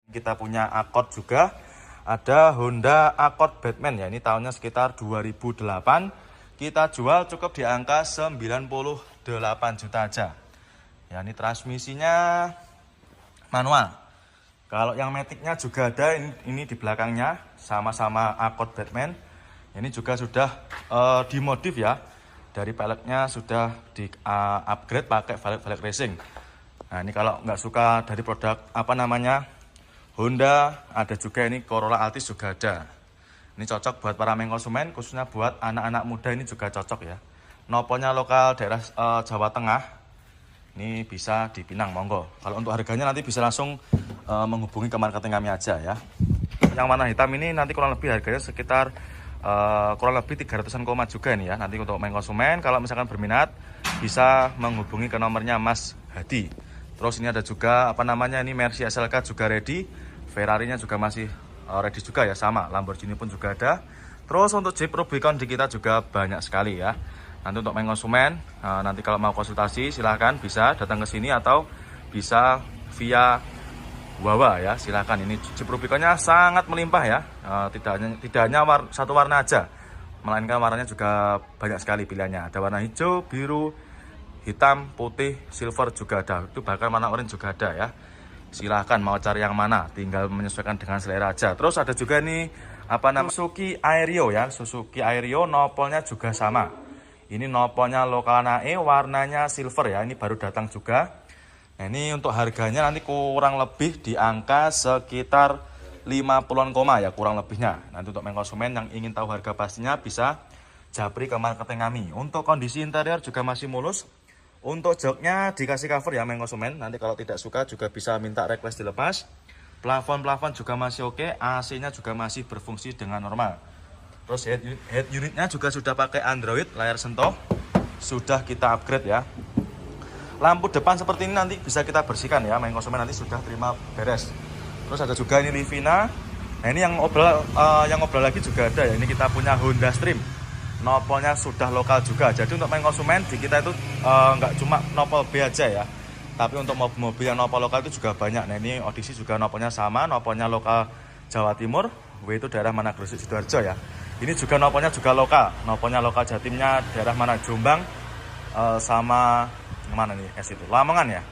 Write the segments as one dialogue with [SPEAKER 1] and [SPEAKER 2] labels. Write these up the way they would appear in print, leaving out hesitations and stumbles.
[SPEAKER 1] Kita punya Accord juga, ada Honda Accord Batman ya. Ini tahunnya sekitar 2008. Kita jual cukup di angka 98 juta aja. Ya, ini transmisinya manual. Kalau yang maticnya juga ada, ini di belakangnya sama-sama Accord Batman. Ini juga sudah dimodif ya. Dari peleknya sudah di upgrade pakai velg racing. Nah, ini kalau nggak suka dari produk Honda, ada juga ini Corolla Altis juga ada. Ini cocok buat para konsumen, khususnya buat anak-anak muda ini juga cocok ya. Noponya lokal daerah Jawa Tengah. Ini bisa di Pinang, monggo. Kalau untuk harganya nanti bisa langsung menghubungi ke marketing kami aja ya. Yang warna hitam ini nanti kurang lebih harganya sekitar kurang lebih 300-an koma juga ini ya. Nanti untuk konsumen kalau misalkan berminat bisa menghubungi ke nomornya Mas Hadi. Terus ini ada juga ini Mercy SLK juga ready. Ferrari-nya juga masih ready juga ya, sama. Lamborghini pun juga ada. Terus untuk Jeep Rubicon di kita juga banyak sekali ya. Nanti untuk konsumen, nanti kalau mau konsultasi silahkan bisa datang ke sini atau bisa via Wawa ya, silahkan. Ini Jeep Rubiconnya sangat melimpah ya. Tidak hanya satu warna aja, melainkan warnanya juga banyak sekali pilihannya. Ada warna hijau, biru, hitam, putih, silver juga ada. Itu bahkan warna orange juga ada ya. Silahkan mau cari yang mana, tinggal menyesuaikan dengan selera aja. Terus ada juga nih Suzuki Aerio ya. Suzuki Aerio nopolnya juga sama. Ini nopolnya lokal nae, warnanya silver ya. Ini baru datang juga. Nah, ini untuk harganya nanti kurang lebih di angka sekitar 50-an koma ya, kurang lebihnya. Nanti untuk konsumen yang ingin tahu harga pastinya bisa japri ke marketing kami. Untuk kondisi interior juga masih mulus. Untuk joknya dikasih cover ya konsumen. Nanti kalau tidak suka juga bisa minta request dilepas. Plafon juga masih oke. AC-nya juga masih berfungsi dengan normal. Terus head unitnya juga sudah pakai Android, layar sentuh. Sudah kita upgrade ya. Lampu depan seperti ini nanti bisa kita bersihkan ya, konsumen nanti sudah terima beres. Terus ada juga ini Livina. Nah, ini yang ngobrol lagi juga ada ya. Ini kita punya Honda Stream. Nopolnya sudah lokal juga. Jadi untuk konsumen di kita itu nggak cuma nopol B aja ya, tapi untuk mobil yang nopol lokal itu juga banyak. Nah, ini Odyssey juga nopolnya sama, nopolnya lokal Jawa Timur. W itu daerah mana, Gresik Sidoarjo ya. Ini juga nopolnya juga lokal. Nopolnya lokal Jatimnya daerah mana, Jombang sama mana nih S itu, Lamongan ya.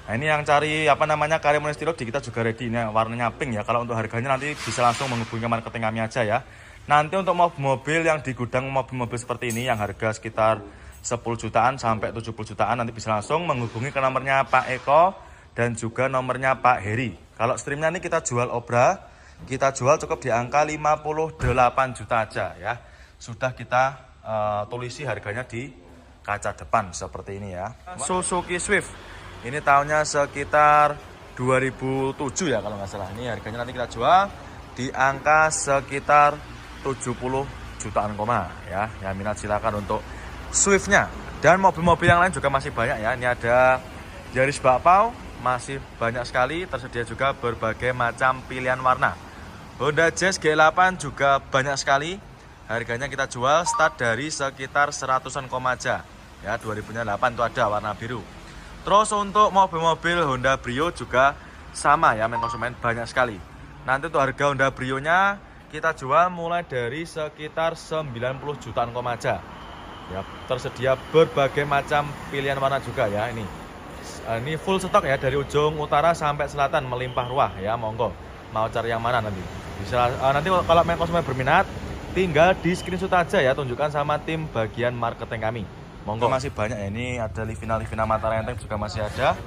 [SPEAKER 1] Nah, ini yang cari Karimun Estilo di kita juga ready. Ini warnanya pink ya. Kalau untuk harganya nanti bisa langsung menghubungi marketing kami aja ya. Nanti untuk mobil yang di gudang, mobil-mobil seperti ini yang harga sekitar 10 jutaan sampai 70 jutaan, nanti bisa langsung menghubungi ke nomornya Pak Eko dan juga nomornya Pak Heri. Kalau streamnya ini kita jual obra, kita jual cukup di angka 58 juta aja ya. Sudah kita tulisi harganya di kaca depan seperti ini ya. Suzuki Swift. Ini tahunnya sekitar 2007 ya kalau nggak salah. Ini harganya nanti kita jual di angka sekitar 70 jutaan koma ya. Yang minat silakan untuk Swiftnya. Dan mobil-mobil yang lain juga masih banyak ya. Ini ada Yaris Bakpao, masih banyak sekali. Tersedia juga berbagai macam pilihan warna. Honda Jazz G8 juga banyak sekali. Harganya kita jual start dari sekitar 100-an koma aja ya. 2008 itu ada warna biru. Terus untuk mobil-mobil Honda Brio juga sama ya, konsumen banyak sekali. Nanti untuk harga Honda Brio-nya kita jual mulai dari sekitar 90 jutaan koma aja ya. Tersedia berbagai macam pilihan warna juga ya. Ini full stok ya, dari ujung utara sampai selatan melimpah ruah ya. Monggo mau cari yang mana nanti bisa. Nanti kalau konsumen berminat tinggal di screenshot aja ya, tunjukkan sama tim bagian marketing kami. Monggo. Masih banyak ya. Ini ada Livina Mata Renteng juga masih ada,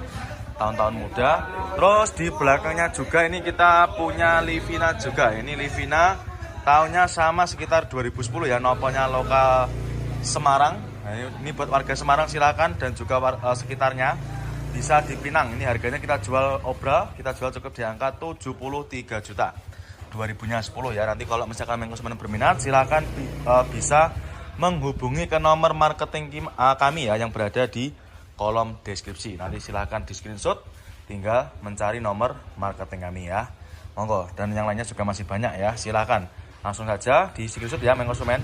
[SPEAKER 1] tahun-tahun muda. Terus di belakangnya juga ini kita punya Livina juga. Ini Livina tahunnya sama sekitar 2010 ya, nopolnya lokal Semarang. Nah, ini buat warga Semarang silakan, dan juga sekitarnya bisa di Pinang. Ini harganya kita jual obra, kita jual cukup di angka 73 juta. 2010 ya. Nanti kalau misalkan konsumen berminat silakan bisa menghubungi ke nomor marketing kami ya, yang berada di kolom deskripsi. Nanti silahkan di screenshot, tinggal mencari nomor marketing kami ya. Monggo. Dan yang lainnya juga masih banyak ya, silahkan langsung saja di screenshot ya konsumen.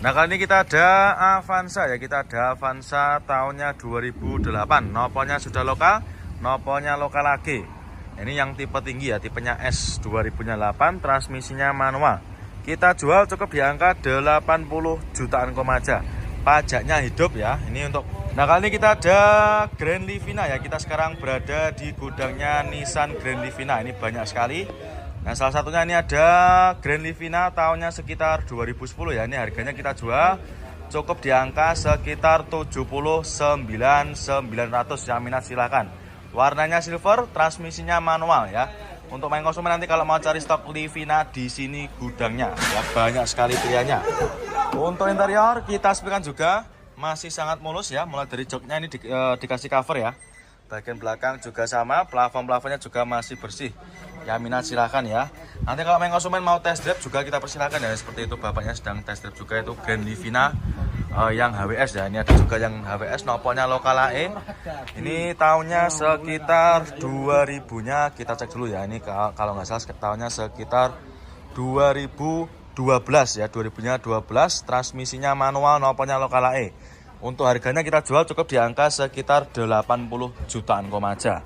[SPEAKER 1] Nah, kali ini kita ada Avanza ya. Kita ada Avanza tahunnya 2008. Nopolnya sudah lokal, nopolnya lokal lagi. Ini yang tipe tinggi ya, tipenya S 2008, transmisinya manual. Kita jual cukup di angka 80 jutaan aja. Pajaknya hidup ya. Ini untuk nah, kali ini kita ada Grand Livina ya. Kita sekarang berada di gudangnya Nissan Grand Livina. Ini banyak sekali. Nah, salah satunya ini ada Grand Livina tahunnya sekitar 2010 ya. Ini harganya kita jual cukup di angka sekitar 79.900. Yang minat silakan. Warnanya silver, transmisinya manual ya. Untuk main konsumen nanti kalau mau cari stok Livina di sini gudangnya ya, banyak sekali pilihannya. Untuk interior kita sepikan juga masih sangat mulus ya. Mulai dari joknya ini dikasih cover ya. Bagian belakang juga sama, plafon-plafonnya juga masih bersih. Ya minat silahkan ya. Nanti kalau main konsumen mau test drive juga kita persilahkan ya. Seperti itu bapaknya sedang test drive juga, itu Grand Livina yang HWS ya. Ini ada juga yang HWS, nopolnya lokal AE. Ini tahunnya sekitar 2000-nya kita cek dulu ya. Ini kalau nggak salah tahunnya sekitar 2012 ya, 2000-nya 12, transmisinya manual, nopolnya lokal AE. Untuk harganya kita jual cukup di angka sekitar 80 jutaan aja.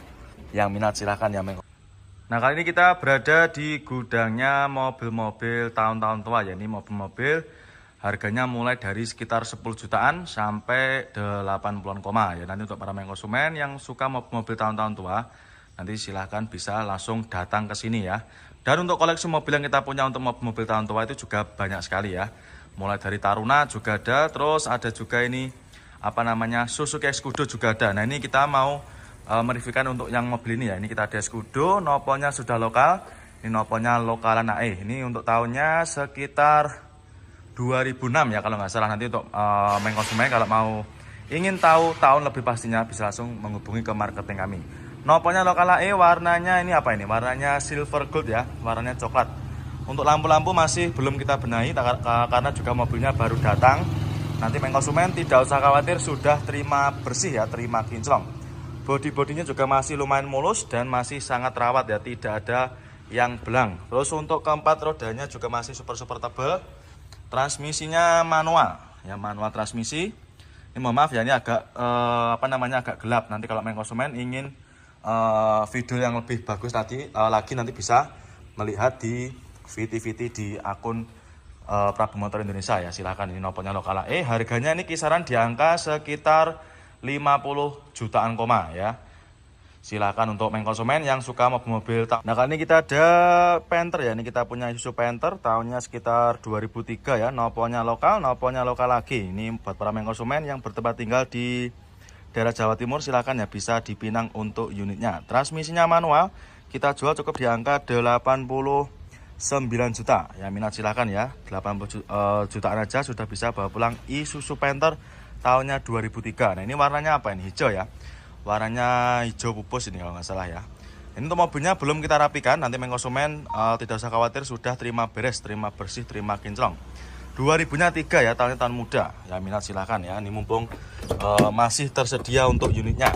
[SPEAKER 1] Yang minat silahkan ya. Nah, kali ini kita berada di gudangnya mobil-mobil tahun-tahun tua ya. Ini mobil-mobil harganya mulai dari sekitar 10 jutaan sampai 80-an ya. Nanti untuk para main konsumen yang suka mobil tahun-tahun tua, nanti silahkan bisa langsung datang ke sini ya. Dan untuk koleksi mobil yang kita punya untuk mobil tahun tua itu juga banyak sekali ya. Mulai dari Taruna juga ada, terus ada juga ini apa namanya Suzuki Scudo juga ada. Nah, ini kita mau mereviewkan untuk yang mobil ini ya. Ini kita ada Scudo, nopolnya sudah lokal. Ini nopolnya lokalan AE. Ini untuk tahunnya sekitar 2006 ya kalau nggak salah. Nanti untuk main konsumen kalau mau ingin tahu tahun lebih pastinya bisa langsung menghubungi ke marketing kami. Nopolnya lokal AE, warnanya ini apa ini? Warnanya silver gold ya, warnanya coklat. Untuk lampu-lampu masih belum kita benahi karena juga mobilnya baru datang. Nanti main konsumen tidak usah khawatir, sudah terima bersih ya, terima kinclong. Bodi-bodinya juga masih lumayan mulus dan masih sangat rawat ya, tidak ada yang belang. Terus untuk keempat rodanya juga masih super tebal. Transmisinya manual ya, manual transmisi. Ini mohon maaf ya, ini agak agak gelap. Nanti kalau main konsumen ingin video yang lebih bagus lagi nanti bisa melihat di VT di akun Prabu Motor Indonesia ya. Silahkan, ini nopolnya lokal AE. Harganya ini kisaran di angka sekitar 50 jutaan ya. Silakan untuk main konsumen yang suka mobil-mobil. Nah, kali ini kita ada Panther ya. Ini kita punya Isuzu Panther tahunnya sekitar 2003 ya. Nopolnya lokal lagi. Ini buat para main konsumen yang bertempat tinggal di daerah Jawa Timur, silakan ya, bisa dipinang untuk unitnya. Transmisinya manual, kita jual cukup di angka 89 juta. Ya minat silakan ya. 80 jutaan aja sudah bisa bawa pulang Isuzu Panther tahunnya 2003. Nah, ini warnanya apa ini? Hijau ya. Warnanya hijau pupus ini kalau nggak salah ya. Ini untuk mobilnya belum kita rapikan. Nanti main konsumen tidak usah khawatir, sudah terima beres, terima bersih, terima kinclong. 2000-nya 3 ya, tahun muda. Ya minat silahkan ya. Ini mumpung masih tersedia untuk unitnya.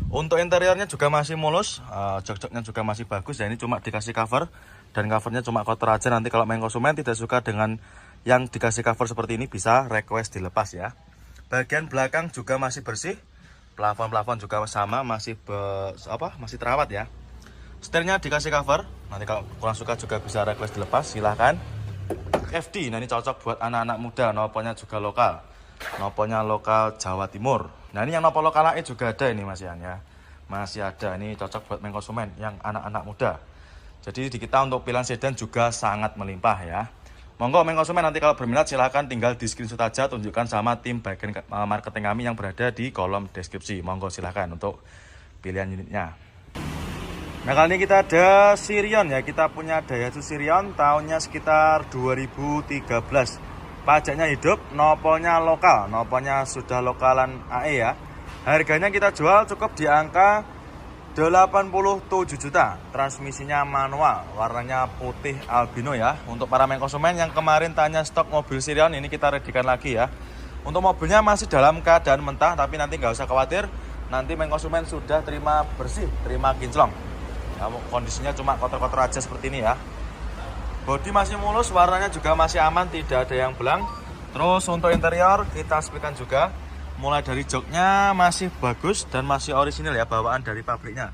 [SPEAKER 1] Untuk interiornya juga masih mulus, jok-joknya juga masih bagus ya. Ini cuma dikasih cover dan covernya cuma kotor aja. Nanti kalau main konsumen tidak suka dengan yang dikasih cover seperti ini, bisa request dilepas ya. Bagian belakang juga masih bersih, plafon juga sama, masih terawat ya. Setirnya dikasih cover, nanti kalau kurang suka juga bisa request dilepas, silahkan. FD, nah ini cocok buat anak-anak muda, nopolnya juga lokal, nopolnya lokal Jawa Timur. Nah, ini yang nopol lokal AE juga ada ini Mas Ian ya, masih ada. Ini cocok buat main konsumen yang anak-anak muda. Jadi di kita untuk pilihan sedan juga sangat melimpah ya. Monggo main konsumen nanti kalau berminat silahkan tinggal di screenshot aja, tunjukkan sama tim bagian marketing kami yang berada di kolom deskripsi. Monggo silahkan untuk pilihan unitnya. Nah, kali ini kita ada Sirion ya. Kita punya Daihatsu Sirion tahunnya sekitar 2013. Pajaknya hidup, nopolnya lokal, nopolnya sudah lokalan AE ya. Harganya kita jual cukup di angka 87 juta. Transmisinya manual, warnanya putih albino ya. Untuk para main konsumen yang kemarin tanya stok mobil Sirion, ini kita readykan lagi ya. Untuk mobilnya masih dalam keadaan mentah, tapi nanti nggak usah khawatir, nanti main konsumen sudah terima bersih, terima kinclong ya. Kondisinya cuma kotor-kotor aja seperti ini ya. Bodi masih mulus, warnanya juga masih aman, tidak ada yang belang. Terus untuk interior kita sepikan juga. Mulai dari joknya masih bagus dan masih orisinil ya, bawaan dari pabriknya.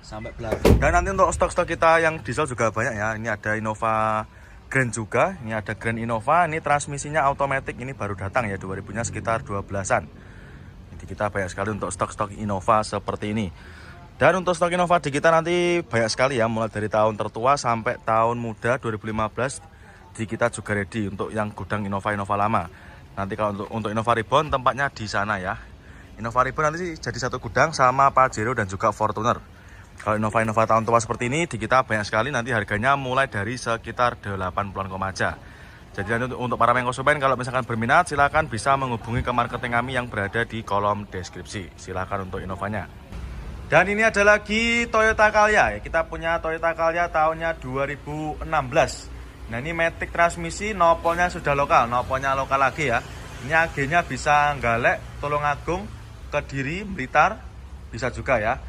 [SPEAKER 2] sampai belakang.
[SPEAKER 1] Dan nanti untuk stok-stok kita yang diesel juga banyak ya. Ini ada Innova Grand juga, ini ada Grand Innova, ini transmisinya automatic, ini baru datang ya, 2000-nya sekitar 12-an. Jadi kita banyak sekali untuk stok-stok Innova seperti ini. Dan untuk stok Innova di kita nanti banyak sekali ya, mulai dari tahun tertua sampai tahun muda 2015 di kita juga ready untuk yang gudang Innova lama. Nanti kalau untuk Innova Reborn tempatnya di sana ya. Innova Reborn nanti jadi satu gudang sama Pajero dan juga Fortuner. Kalau Innova tahun tua seperti ini di kita banyak sekali, nanti harganya mulai dari sekitar 80-an aja. Jadi nanti untuk para konsumen kalau misalkan berminat silahkan bisa menghubungi ke marketing kami yang berada di kolom deskripsi. Silahkan untuk Innovanya. Dan ini ada lagi Toyota Calya ya. Kita punya Toyota Calya tahunnya 2016. Nah ini matic transmisi, nopolnya sudah lokal, nopolnya lokal lagi ya. Ini agennya bisa Galek, Tulungagung, Kediri, Blitar, bisa juga ya.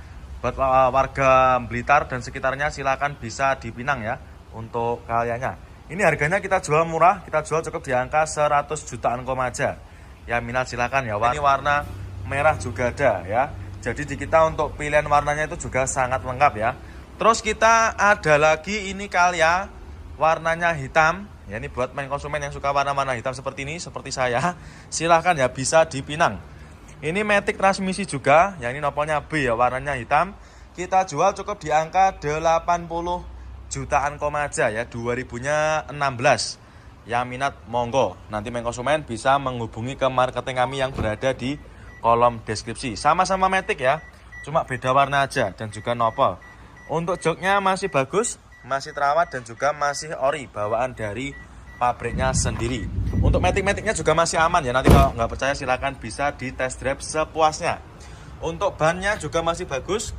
[SPEAKER 1] Buat warga Blitar dan sekitarnya silakan bisa dipinang ya untuk Calyanya. Ini harganya kita jual murah, kita jual cukup di angka 100 jutaan aja. Ya minat silakan ya. Ini warna merah juga ada ya. Jadi di kita untuk pilihan warnanya itu juga sangat lengkap ya. Terus kita ada lagi ini Calya warnanya hitam. Ya ini buat main konsumen yang suka warna-warna hitam seperti ini, seperti saya, silahkan ya bisa dipinang. Ini matic transmisi juga, ya ini nopolnya B ya, warnanya hitam. Kita jual cukup di angka 80 jutaan aja ya, 2000-nya 16. Yang minat monggo, nanti main konsumen bisa menghubungi ke marketing kami yang berada di kolom deskripsi. Sama-sama matic ya, cuma beda warna aja dan juga nopol. Untuk joknya masih bagus, masih terawat dan juga masih ori, bawaan dari pabriknya sendiri. Untuk matic-maticnya juga masih aman ya. Nanti kalau nggak percaya silakan bisa di test drive sepuasnya. Untuk bannya juga masih bagus.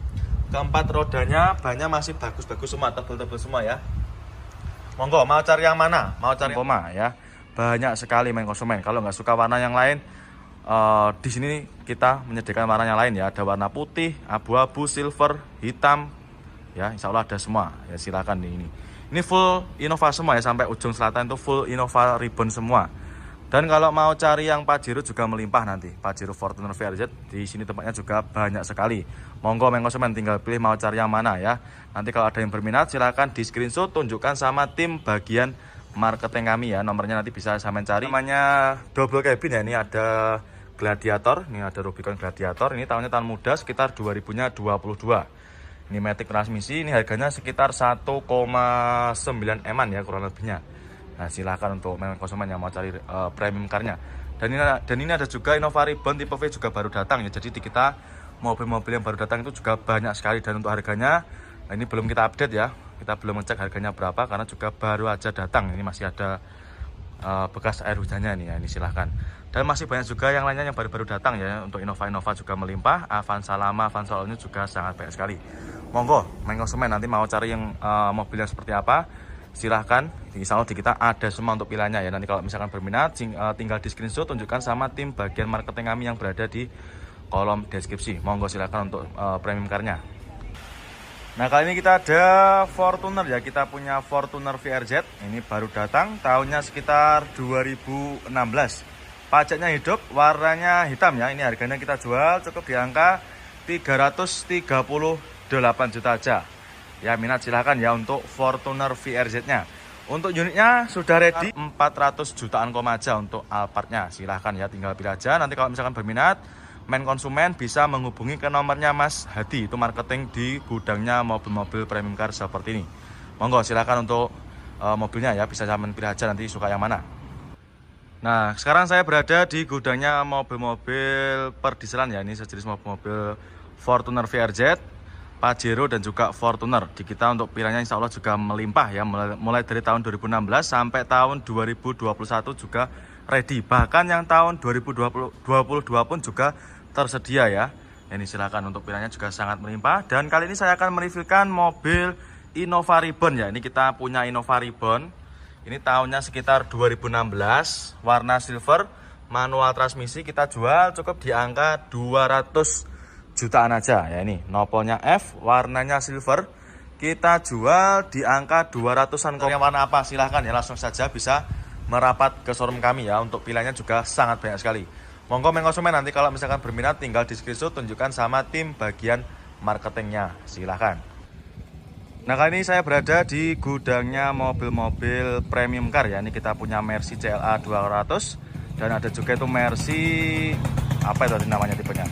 [SPEAKER 1] Keempat rodanya bannya masih bagus-bagus semua, tebel-tebel semua ya. Monggo mau cari yang mana? Mau cari koma ya. Banyak sekali main konsumen. Kalau nggak suka warna yang lain, di sini kita menyediakan warna yang lain ya. Ada warna putih, abu-abu, silver, hitam. Ya, insya Allah ada semua. Ya silakan ini. Ini full Innova semua ya, sampai ujung selatan itu full Innova Reborn semua. Dan kalau mau cari yang Pajero juga melimpah nanti. Pajero Fortuner VRZ di sini tempatnya juga banyak sekali. Monggo main konsumen tinggal pilih mau cari yang mana ya. Nanti kalau ada yang berminat silahkan di screenshot, tunjukkan sama tim bagian marketing kami ya. Nomornya nanti bisa sama cari. Namanya double cabin ya, ini ada Gladiator, ini ada Rubicon Gladiator. Ini tahunnya tahun muda sekitar 2000-nya 22. Ini matic transmisi, ini harganya sekitar 1,9 M-an ya kurang lebihnya. Nah silahkan untuk main konsumen yang mau cari premium car-nya. Dan ini ada juga Innova Reborn tipe V juga baru datang ya. Jadi di kita mobil-mobil yang baru datang itu juga banyak sekali. Dan untuk harganya ini belum kita update ya. Kita belum ngecek harganya berapa karena juga baru aja datang. Ini masih ada bekas air hujannya nih ya, ini silahkan. Dan masih banyak juga yang lainnya yang baru-baru datang ya. Untuk Innova juga melimpah. Avanza lama, Avanza ini juga sangat banyak sekali. Monggo main konsumen nanti mau cari yang mobil yang seperti apa silahkan. Insya Allah di kita ada semua untuk pilihannya ya. Nanti kalau misalkan berminat tinggal di screenshot, tunjukkan sama tim bagian marketing kami yang berada di kolom deskripsi. Monggo silahkan untuk premium car-nya. Nah kali ini kita ada Fortuner ya. Kita punya Fortuner VRZ. Ini baru datang, tahunnya sekitar 2016. Pajaknya hidup, warnanya hitam ya. Ini harganya kita jual cukup di angka 338 juta aja. Ya minat silahkan ya untuk Fortuner VRZ-nya. Untuk unitnya sudah ready 400 jutaan aja untuk Alphard-nya. Silahkan ya, tinggal pilih aja. Nanti kalau misalkan berminat, main konsumen bisa menghubungi ke nomornya Mas Hadi. Itu marketing di gudangnya mobil-mobil premium car seperti ini. Monggo silahkan untuk mobilnya ya, bisa zaman pilih aja nanti suka yang mana. Nah sekarang saya berada di gudangnya mobil-mobil perdieselan ya. Ini sejenis mobil-mobil Fortuner VRZ, Pajero dan juga Fortuner. Di kita untuk pilihannya insya Allah juga melimpah ya, mulai dari tahun 2016 sampai tahun 2021 juga ready. Bahkan yang tahun 2022 pun juga tersedia ya. Ini silakan untuk pilihannya juga sangat melimpah. Dan kali ini saya akan mereviewkan mobil Innova Reborn ya. Ini kita punya Innova Reborn. Ini tahunnya sekitar 2016, warna silver, manual transmisi. Kita jual cukup di angka 200 jutaan aja ya. Ini nopolnya F, warnanya silver, kita jual di angka 200-an. Yang warna apa silahkan ya, langsung saja bisa merapat ke showroom kami ya. Untuk pilihannya juga sangat banyak sekali. Monggo main konsumen nanti kalau misalkan berminat tinggal di screenshot, tunjukkan sama tim bagian marketingnya. Silahkan. Nah, kali ini saya berada di gudangnya mobil-mobil premium car ya. Ini kita punya Mercy CLA 200 dan ada juga itu Mercy apa itu namanya tipenya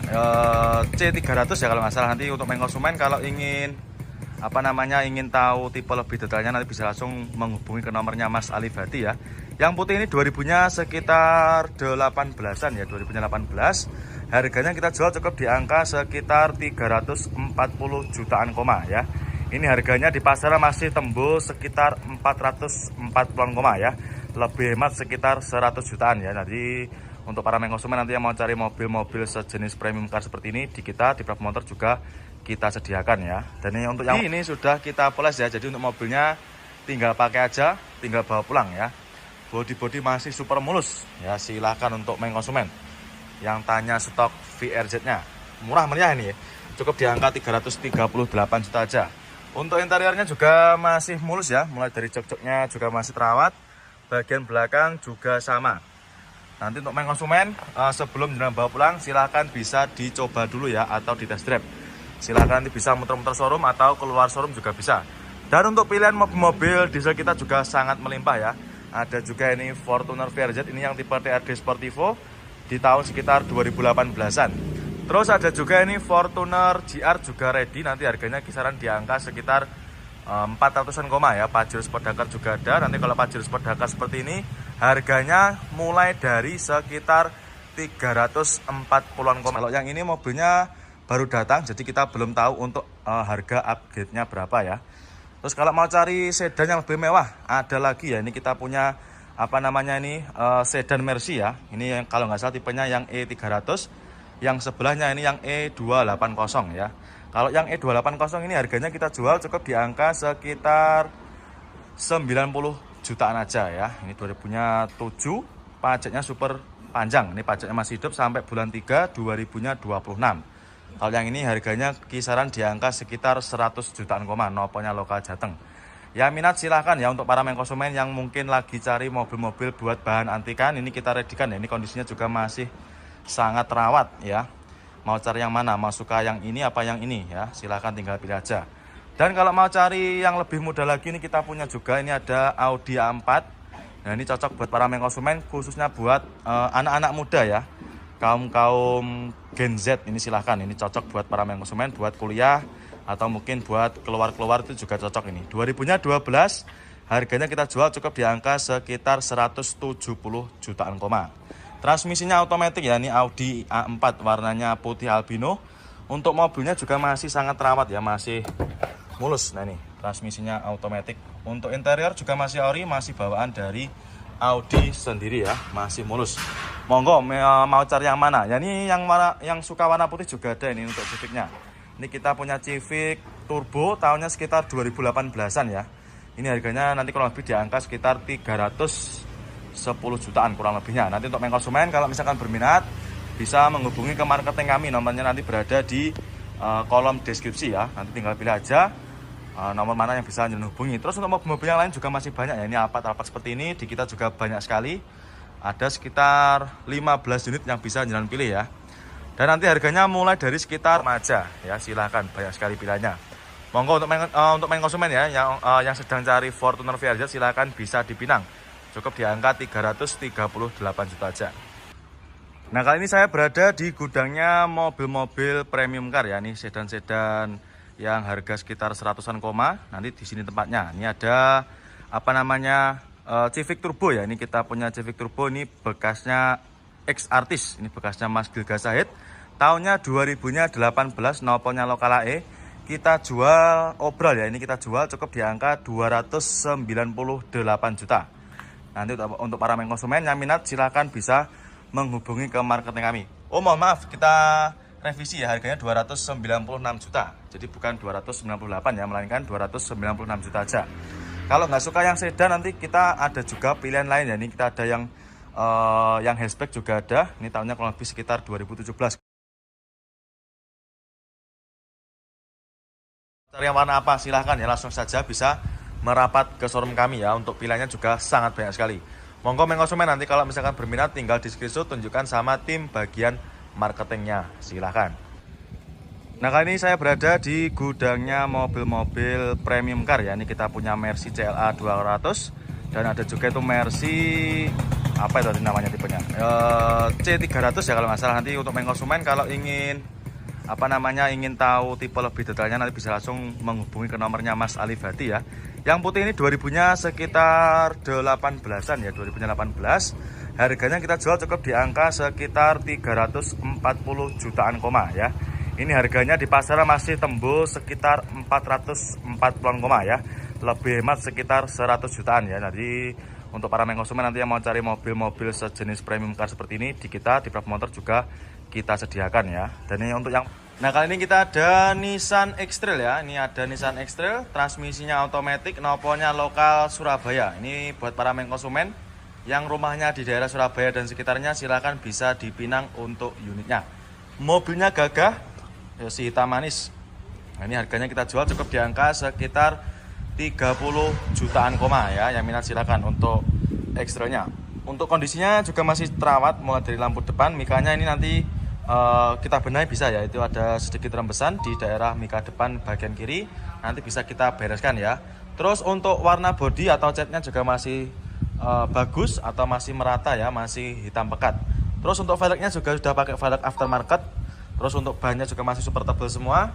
[SPEAKER 1] C300 ya kalau nggak salah. Nanti untuk main konsumen kalau ingin ingin tahu tipe lebih detailnya nanti bisa langsung menghubungi ke nomornya Mas Ali Bati ya. Yang putih ini 2000-nya sekitar 18-an ya, 2018. Harganya kita jual cukup di angka sekitar 340 jutaan ya. Ini harganya di pasaran masih tembus sekitar 440-an ya. Lebih hemat sekitar 100 jutaan ya. Jadi untuk para main konsumen nanti yang mau cari mobil-mobil sejenis premium car seperti ini di kita di Prap Motor juga kita sediakan ya. Dan ini untuk yang ini sudah kita poles ya. Jadi untuk mobilnya tinggal pakai aja, tinggal bawa pulang ya. Bodi masih super mulus ya. Silahkan untuk main konsumen yang tanya stok VRZ-nya. Murah meriah ini ya. Cukup di angka 338 juta aja. Untuk interiornya juga masih mulus ya. Mulai dari jok-joknya juga masih terawat. Bagian belakang juga sama. Nanti untuk main konsumen sebelum jenengan bawa pulang silahkan bisa dicoba dulu ya atau di test drive. Silahkan nanti bisa muter-muter showroom atau keluar showroom juga bisa. Dan untuk pilihan mobil-mobil diesel kita juga sangat melimpah ya. Ada juga ini Fortuner VRZ ini yang tipe TRD Sportivo di tahun sekitar 2018-an. Terus ada juga ini Fortuner GR juga ready, nanti harganya kisaran di angka sekitar 400-an ya. Pajero Sport Dakar juga ada. Nanti kalau Pajero Sport Dakar seperti ini harganya mulai dari sekitar 340-an. Kalau yang ini mobilnya baru datang, jadi kita belum tahu untuk harga upgrade-nya berapa ya. Terus kalau mau cari sedan yang lebih mewah, ada lagi ya. Ini kita punya sedan Mercy ya. Ini yang kalau nggak salah tipenya yang E300. Yang sebelahnya ini yang E280 ya. Kalau yang E280 ini harganya kita jual cukup di angka sekitar 90 jutaan aja ya. Ini 2000-nya 7, pajaknya super panjang. Ini pajaknya masih hidup sampai bulan 3 2000-nya 26. Kalau yang ini harganya kisaran di angka sekitar 100 jutaan noponya lokal Jateng. Ya minat silahkan ya untuk para main konsumen yang mungkin lagi cari mobil-mobil buat bahan antikan. Ini kita readykan ya, ini kondisinya juga masih sangat terawat ya. Mau cari yang mana, mau suka yang ini apa yang ini ya, silahkan tinggal pilih aja. Dan kalau mau cari yang lebih mudah lagi ini kita punya juga, ini ada Audi A4. Nah ini cocok buat para main konsumen, khususnya buat anak-anak muda ya, kaum Gen Z. Ini silahkan, ini cocok buat para main konsumen, buat kuliah atau mungkin buat keluar-keluar itu juga cocok. Ini 2000-nya 12, harganya kita jual cukup di angka sekitar 170 jutaan. Transmisinya otomatis ya, ini Audi A4 warnanya putih albino. Untuk mobilnya juga masih sangat terawat ya, masih mulus. Nah ini transmisinya otomatis. Untuk interior juga masih ori, masih bawaan dari Audi sendiri ya, masih mulus. Monggo mau cari yang mana? Ya ini yang suka warna putih juga ada ini untuk Civicnya. Ini kita punya Civic Turbo tahunnya sekitar 2018-an ya. Ini harganya nanti kalau lebih di angka sekitar 310 jutaan kurang lebihnya. Nanti untuk main konsumen kalau misalkan berminat bisa menghubungi ke marketing kami. Nomornya nanti berada di kolom deskripsi ya. Nanti tinggal pilih aja nomor mana yang bisa menghubungi. Terus untuk mobil-mobil yang lain juga masih banyak ya. Ini Alphard seperti ini di kita juga banyak sekali. Ada sekitar 15 unit yang bisa jalan pilih ya. Dan nanti harganya mulai dari sekitar remaja ya. Silahkan, banyak sekali pilihannya. Monggo untuk main konsumen ya yang sedang cari Fortuner VRZ silahkan bisa dipinang. Cukup di angka 338 juta aja. Nah kali ini saya berada di gudangnya mobil-mobil premium car ya. Ini sedan-sedan yang harga sekitar 100-an. Nanti di sini tempatnya. Ini ada Civic Turbo ya. Ini kita punya Civic Turbo, ini bekasnya ex-artis. Ini bekasnya Mas Gilga Sahid. Tahunnya 2000-nya 18, noponya lokal AE. Kita jual obral ya. Ini kita jual cukup di angka 298 juta. Nanti untuk para main konsumen yang minat silahkan bisa menghubungi ke marketing kami. Oh mohon maaf, kita revisi ya, harganya 296 juta. Jadi bukan 298 ya, melainkan 296 juta aja. Kalau nggak suka yang sedan nanti kita ada juga pilihan lain ya. Ini kita ada yang hatchback juga ada. Ini tahunnya kurang lebih sekitar 2017. Cari yang warna apa silahkan ya, langsung saja bisa merapat ke showroom kami ya. Untuk pilihannya juga sangat banyak sekali. Monggo main konsumen nanti kalau misalkan berminat tinggal di screenshot tunjukkan sama tim bagian marketingnya, silahkan. Nah, kali ini saya berada di gudangnya mobil-mobil premium car ya. Ini kita punya Mercy CLA 200 dan ada juga itu Mercy apa itu tadi namanya tipenya? C300 ya kalau nggak salah. Nanti untuk konsumen kalau ingin ingin tahu tipe lebih detailnya nanti bisa langsung menghubungi ke nomornya Mas Ali Bati ya. Yang putih ini 2000-nya sekitar 18-an ya, 2018. Harganya kita jual cukup di angka sekitar 340 jutaan ya. Ini harganya di pasaran masih tembus sekitar 440-an ya. Lebih hemat sekitar 100 jutaan ya. Jadi untuk para konsumen nanti yang mau cari mobil-mobil sejenis premium car seperti ini di kita di Prap Motor juga kita sediakan ya. Dan ini untuk yang kali ini kita ada Nissan X-Trail ya. Ini ada Nissan X-Trail, transmisinya otomatis, noponya lokal Surabaya. Ini buat para konsumen yang rumahnya di daerah Surabaya dan sekitarnya, silakan bisa dipinang untuk unitnya. Mobilnya gagah, si hitam manis. Nah, ini harganya kita jual cukup di angka sekitar 30 jutaan ya. Yang minat silakan untuk X-Trailnya. Untuk kondisinya juga masih terawat, mulai dari lampu depan, mikanya ini nanti kita benahi bisa ya. Itu ada sedikit rembesan di daerah mika depan bagian kiri, nanti bisa kita bereskan ya. Terus untuk warna bodi atau catnya juga masih bagus atau masih merata ya, masih hitam pekat. Terus untuk velgnya juga sudah pakai velg aftermarket. Terus untuk bannya juga masih super tebal semua.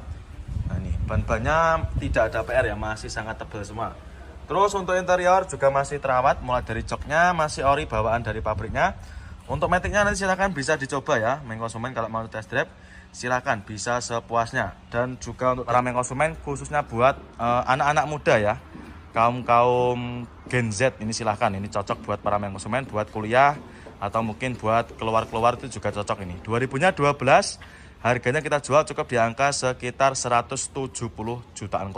[SPEAKER 1] Nah ini ban-bannya tidak ada PR ya, masih sangat tebal semua. Terus untuk interior juga masih terawat, mulai dari joknya masih ori bawaan dari pabriknya. Untuk maticnya nanti silahkan bisa dicoba ya, konsumen kalau mau test drive silahkan bisa sepuasnya. Dan juga untuk para konsumen khususnya buat anak-anak muda ya, kaum Gen Z ini silahkan, ini cocok buat para konsumen buat kuliah atau mungkin buat keluar-keluar itu juga cocok ini. 2000-nya 12, harganya kita jual cukup di angka sekitar 170 jutaan.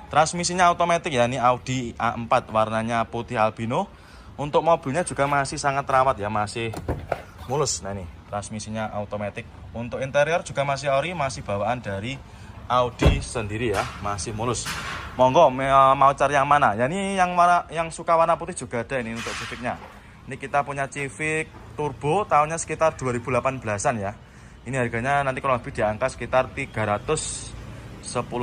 [SPEAKER 1] Transmisinya otomatis ya, ini Audi A4 warnanya putih albino. Untuk mobilnya juga masih sangat terawat ya, masih mulus. Nah ini transmisinya otomatis. Untuk interior juga masih ori, masih bawaan dari Audi sendiri ya, masih mulus. Monggo mau cari yang mana? Ya ini yang suka warna putih juga ada ini untuk Civicnya. Ini kita punya Civic Turbo tahunnya sekitar 2018-an ya. Ini harganya nanti kurang lebih di angka sekitar 310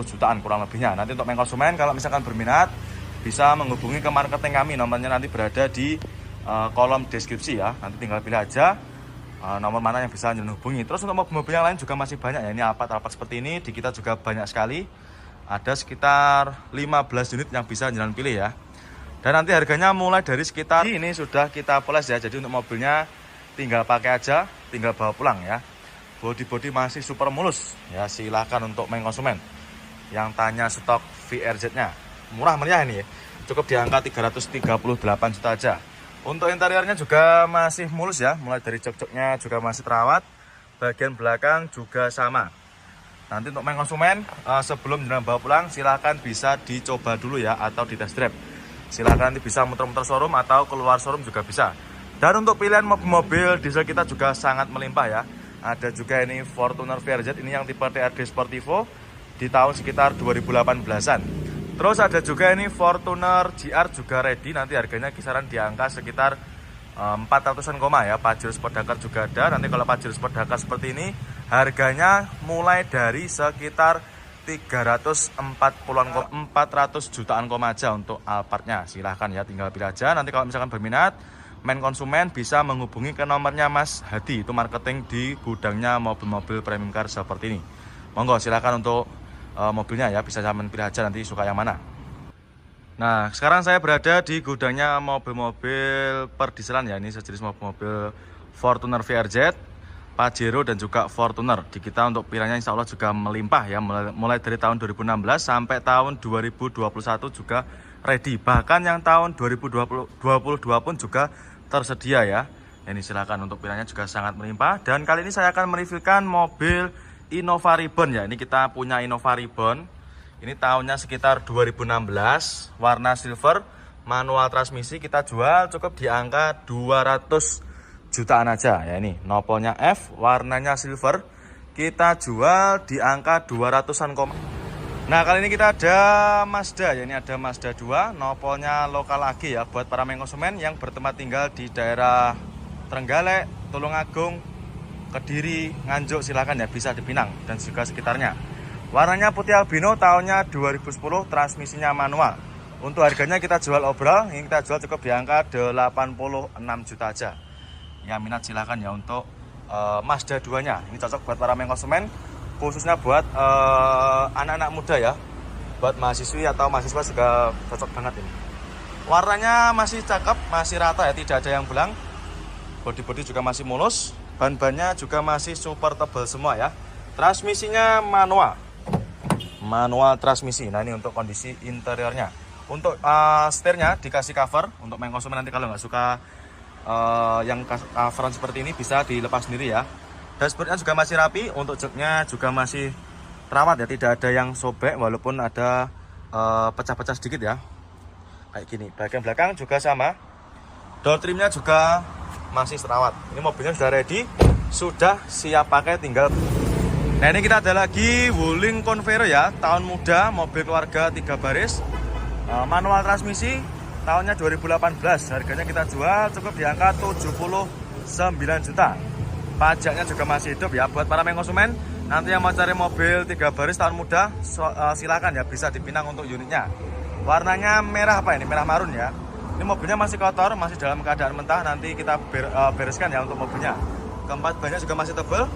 [SPEAKER 1] jutaan kurang lebihnya. Nanti untuk konsumen kalau misalkan berminat bisa menghubungi ke marketing kami. Nomornya nanti berada di kolom deskripsi ya. Nanti tinggal pilih aja nomor mana yang bisa menghubungi. Terus untuk mobil-mobil yang lain juga masih banyak ya. Ini Alphard seperti ini di kita juga banyak sekali. Ada sekitar 15 unit yang bisa jalan pilih ya. Dan nanti harganya mulai dari sekitar ini sudah kita poles ya. Jadi untuk mobilnya tinggal pakai aja, tinggal bawa pulang ya. Bodi masih super mulus ya. Silahkan untuk konsumen yang tanya stok VRZ-nya, murah meriah ini ya. Cukup di angka 338 juta aja. Untuk interiornya juga masih mulus ya. Mulai dari jok-joknya juga masih terawat. Bagian belakang juga sama. Nanti untuk konsumen sebelum jalan bawa pulang silahkan bisa dicoba dulu ya, atau di test drive. Silahkan nanti bisa muter-muter showroom atau keluar showroom juga bisa. Dan untuk pilihan mobil-mobil diesel kita juga sangat melimpah ya. Ada juga ini Fortuner VRZ, ini yang tipe TRD Sportivo di tahun sekitar 2018-an. Terus ada juga ini Fortuner GR juga ready, nanti harganya kisaran di angka sekitar 400-an ya. Pajero Sport Dakar juga ada. Nanti kalau Pajero Sport Dakar seperti ini harganya mulai dari sekitar 400 jutaan aja untuk Alphardnya. Silahkan ya, tinggal pilih aja. Nanti kalau misalkan berminat, konsumen bisa menghubungi ke nomornya Mas Hadi, itu marketing di gudangnya mobil-mobil premium car seperti ini. Monggo silahkan untuk mobilnya ya, bisa zaman pilih aja nanti suka yang mana. Nah sekarang saya berada di gudangnya mobil-mobil perdieselan ya. Ini sejenis mobil-mobil Fortuner VRZ, Pajero dan juga Fortuner. Di kita untuk pilihannya insya Allah juga melimpah ya, mulai dari tahun 2016 sampai tahun 2021 juga ready. Bahkan yang tahun 2022 pun juga tersedia ya. Ini silakan, untuk pilihannya juga sangat melimpah. Dan kali ini saya akan mereviewkan mobil Innova Reborn ya. Ini kita punya Innova Reborn. Ini tahunnya sekitar 2016, warna silver, manual transmisi. Kita jual cukup di angka 200 jutaan aja ya. Ini nopolnya F, warnanya silver, kita jual di angka 200-an. Nah kali ini kita ada Mazda ya. Ini ada Mazda 2, nopolnya lokal AG ya, buat para konsumen yang bertempat tinggal di daerah Trenggalek, Tulungagung, Kediri, Nganjuk, silakan ya, bisa di Pinang dan juga sekitarnya. Warnanya putih albino, tahunnya 2010, transmisinya manual. Untuk harganya kita jual obral, ini kita jual cukup di angka 86 juta aja. Ya minat silakan ya untuk Mazda 2-nya. Ini cocok buat para konsumen, khususnya buat anak-anak muda ya. Buat mahasiswi atau mahasiswa juga cocok banget ini. Warnanya masih cakep, masih rata ya, tidak ada yang belang. Bodi-bodi juga masih mulus. Ban-bannya juga masih super tebal semua ya. Transmisinya manual. Manual transmisi. Nah ini untuk kondisi interiornya. Untuk setirnya dikasih cover. Untuk main konsumen nanti kalau nggak suka yang coveran seperti ini bisa dilepas sendiri ya. Dashboardnya juga masih rapi. Untuk joknya juga masih terawat ya. Tidak ada yang sobek walaupun ada pecah-pecah sedikit ya. Kayak gini. Bagian belakang juga sama. Door trimnya juga masih terawat. Ini mobilnya sudah ready, sudah siap pakai, tinggal. Nah ini kita ada lagi Wuling Convero ya, tahun muda, mobil keluarga 3 baris, manual transmisi, tahunnya 2018. Harganya kita jual cukup di angka 79 juta. Pajaknya juga masih hidup ya. Buat para konsumen nanti yang mau cari mobil 3 baris tahun muda, silakan ya, bisa dipinang untuk unitnya. Warnanya merah apa ini? Merah marun ya. Ini mobilnya masih kotor, masih dalam keadaan mentah. Nanti kita bereskan ya untuk mobilnya. Keempat bannya juga masih tebal.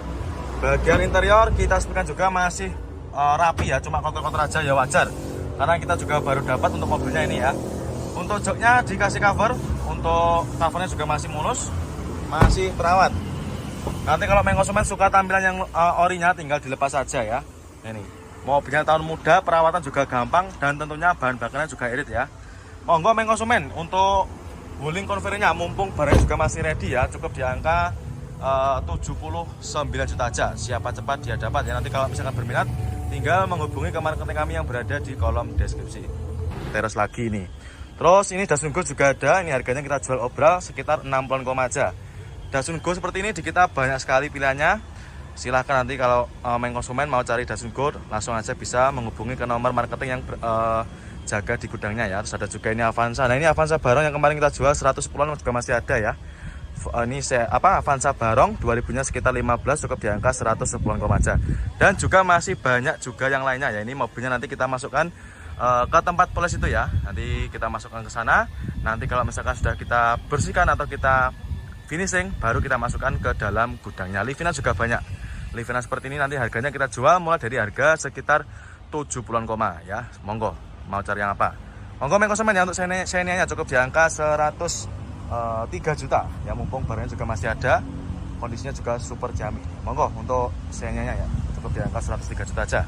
[SPEAKER 1] Bagian interior kita sepikan juga masih rapi ya. Cuma kotor-kotor aja ya, wajar. Karena kita juga baru dapat untuk mobilnya ini ya. Untuk joknya dikasih cover. Untuk covernya juga masih mulus, masih terawat. Nanti kalau main konsumen suka tampilan yang orinya, tinggal dilepas saja ya. Ini mobilnya tahun muda, perawatan juga gampang. Dan tentunya bahan bakarnya juga irit ya. Monggo main konsumen untuk Wuling Convero-nya, mumpung barangnya juga masih ready ya, cukup di angka 79 juta aja. Siapa cepat dia dapat ya. Nanti kalau misalkan berminat, tinggal menghubungi ke marketing kami yang berada di kolom deskripsi. Teras lagi nih. Terus ini Datsun Go juga ada. Ini harganya kita jual obral sekitar 60 aja. Datsun Go seperti ini di kita banyak sekali pilihannya. Silahkan nanti kalau main konsumen mau cari Datsun Go, langsung aja bisa menghubungi ke nomor marketing yang jaga di gudangnya ya. Terus ada juga ini Avanza. Nah ini Avanza Barong yang kemarin kita jual 110-an juga masih ada ya. Ini Avanza Barong 2000-nya sekitar 15, cukup di angka 110-an aja. Dan juga masih banyak juga yang lainnya ya. Ini mobilnya nanti kita masukkan ke tempat polis itu ya. Nanti kita masukkan ke sana. Nanti kalau misalkan sudah kita bersihkan atau kita finishing, baru kita masukkan ke dalam gudangnya. Livina juga banyak. Livina seperti ini nanti harganya kita jual mulai dari harga sekitar 70-an ya. Monggo mau cari yang apa, monggo main konsumen ya. Untuk Xenia-nya cukup di angka 103 juta ya, mumpung barangnya juga masih ada, kondisinya juga super jamin. Monggo untuk Xenia-nya ya, cukup di angka 103 juta aja.